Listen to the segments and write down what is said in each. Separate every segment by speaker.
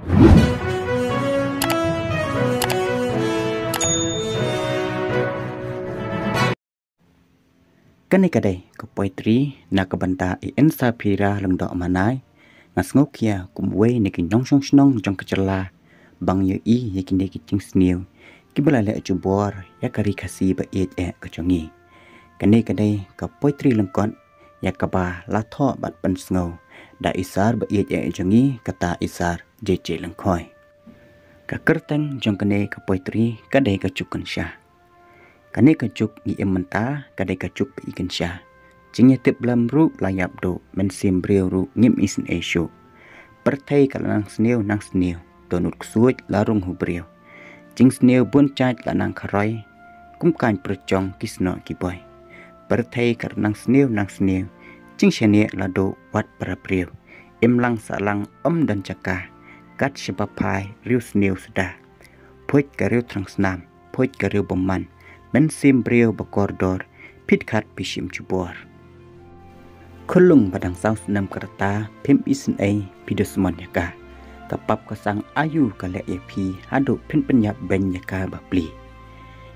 Speaker 1: Kan ni kadai ke poetry nak kebanta Insa Pira leng dok manai ngas ngokia kumwe ni kinong snong jong kecela bang ye I ye kini kiting snew kibala le jubor ya kari kasi ba et kecongi kan ni kadai ke poetry lengkon ya kaba la tho bat pen sngo da isar ba et jongi kata isar jeje lengkoi ka kerteng jong kene ke poetry kadai ke cukan syah kane kecuk I ementa kadai kecuk pe ikan syah jingnya tip lam ru layap do men sim breu ru ngim isen esyo pertai kalanang sneu nang sneu donut ksuit larung hu breu jing sneu bun chat lanang kharoi kum kan perjong kisno kiboy pertai kalanang sneu nang sneu jing shane lado wat para breu imlang salang dan cakah kat sebapai riu sneu sudah poit kariu trang snam poit kariu beman men sim breu bakordor pit khat pishim chubor khulung badang sang sunam kerta pim isen ai pidosmon yaka kapap kasang ayu kale epi hadu pin penyap ben yaka bapli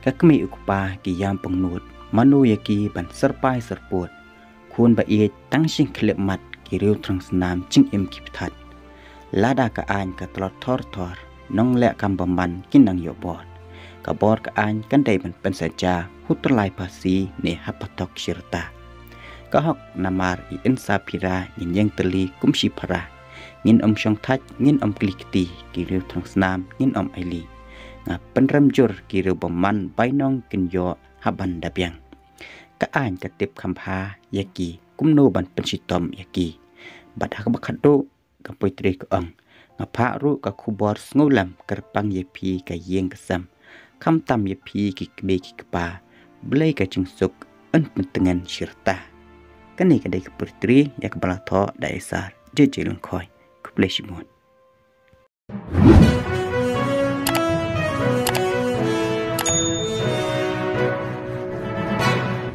Speaker 1: kakmi ukupa ki yam pengnut manu yaki ban serpai serput kun ba ie tang sing klep mat ki riu trang sunam ching im kipthat lada ka an ka tlot thor nong le kam baman kinang yobot kabor ka an kan dai ban pen saja hutlai pasi ne hapatok syirta kahok namar I Insa Pira ngin yang teli kumsi para ngin syong thach ngin klikti kiriu thang snam ngin aili nga penram jur kiriu beman bainong kinyo haban dabyang ka an katip khampa yaki kumno ban pensitom yaki badak bakhado ka poitri ko ang nga pha ru ka khubor sngulam kerpang yepi ka yeng kasam kam tam ye pi ki kbe ki kpa blai ka chingsuk an pentengan syirta kani kadai ke putri ya kebala tho daisar jeje lengkoi kupleshimon